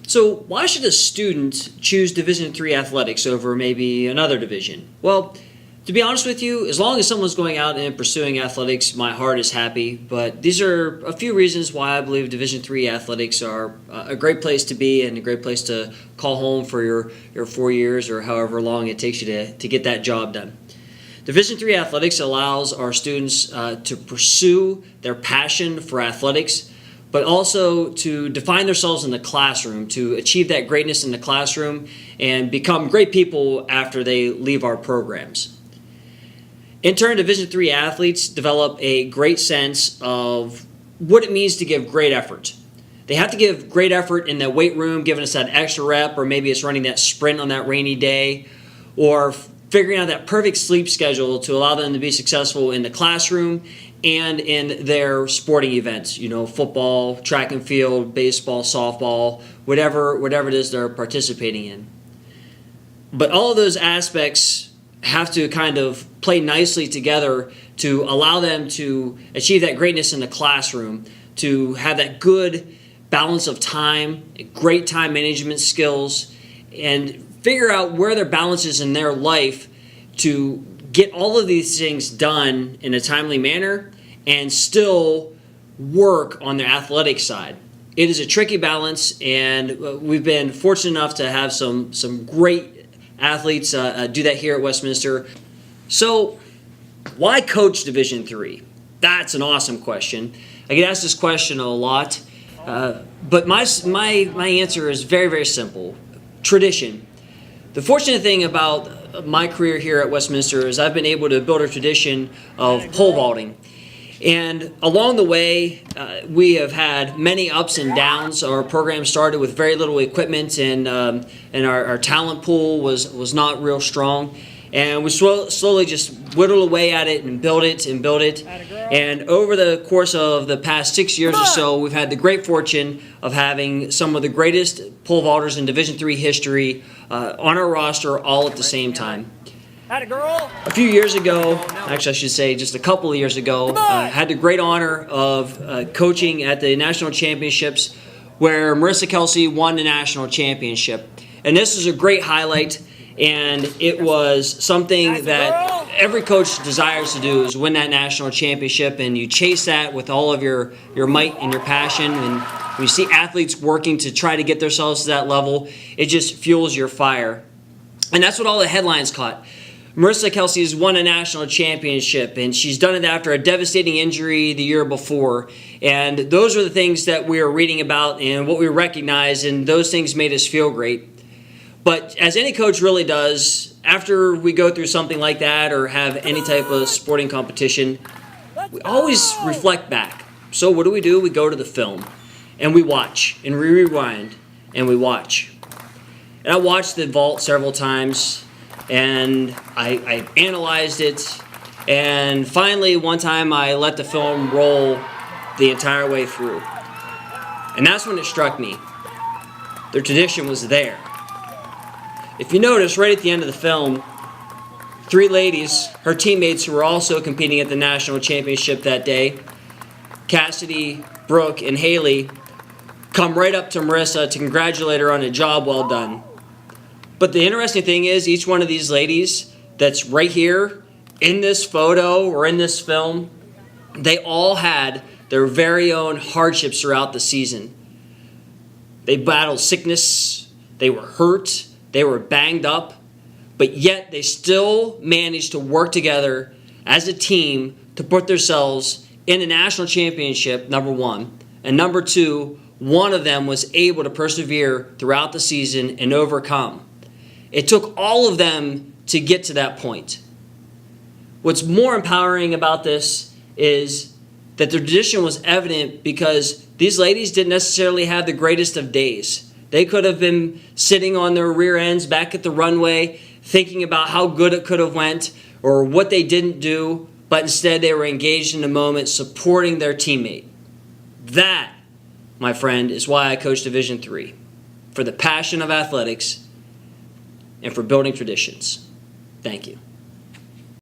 So why should a student choose Division III athletics over maybe another division? Well, to be honest with you, as long as someone's going out and pursuing athletics, my heart is happy. But these are a few reasons why I believe Division III athletics are a great place to be and a great place to call home for your 4 years or however long it takes you to get that job done. Division III athletics allows our students to pursue their passion for athletics, but also to define themselves in the classroom, to achieve that greatness in the classroom and become great people after they leave our programs. In turn, Division III athletes develop a great sense of what it means to give great effort. They have to give great effort in the weight room, giving us that extra rep, or maybe it's running that sprint on that rainy day, or figuring out that perfect sleep schedule to allow them to be successful in the classroom and in their sporting events, football, track and field, baseball, softball, whatever it is they're participating in. But all of those aspects have to kind of play nicely together to allow them to achieve that greatness in the classroom, to have that good balance of time, great time management skills, and figure out where their balance is in their life to get all of these things done in a timely manner and still work on their athletic side. It is a tricky balance, and we've been fortunate enough to have some great athletes do that here at Westminster. So, why coach Division III? That's an awesome question. I get asked this question a lot, but my answer is very, very simple. Tradition. The fortunate thing about my career here at Westminster is I've been able to build a tradition of pole vaulting. And along the way, we have had many ups and downs. Our program started with very little equipment, and our talent pool was not real strong. And we slowly just whittled away at it and built it. And over the course of the past 6 years or so, we've had the great fortune of having some of the greatest pole vaulters in Division III history on our roster all at the same time. A few years ago, actually I should say just a couple of years ago, I had the great honor of coaching at the national championships where Marissa Kelsey won the national championship. And this is a great highlight, and it was something that every coach desires to do, is win that national championship, and you chase that with all of your might and your passion. And when you see athletes working to try to get themselves to that level, it just fuels your fire. And that's what all the headlines caught. Marissa Kelsey has won a national championship, and she's done it after a devastating injury the year before. And those are the things that we were reading about and what we recognized, and those things made us feel great. But as any coach really does, after we go through something like that or have any type of sporting competition, we always reflect back. So what do? We go to the film, and we watch, and we rewind, and we watch. And I watched the vault several times, and I analyzed it, and finally one time I let the film roll the entire way through. And that's when it struck me. Their tradition was there. If you notice, right at the end of the film, 3 ladies, her teammates who were also competing at the national championship that day, Cassidy, Brooke, and Haley, come right up to Marissa to congratulate her on a job well done. But the interesting thing is, each one of these ladies that's right here in this photo or in this film, they all had their very own hardships throughout the season. They battled sickness, they were hurt, they were banged up, but yet they still managed to work together as a team to put themselves in a national championship, number one. And number two, one of them was able to persevere throughout the season and overcome. It took all of them to get to that point. What's more empowering about this is that the tradition was evident because these ladies didn't necessarily have the greatest of days. They could have been sitting on their rear ends back at the runway thinking about how good it could have went or what they didn't do, but instead they were engaged in the moment supporting their teammate. That, my friend, is why I coach Division III, for the passion of athletics and for building traditions. Thank you.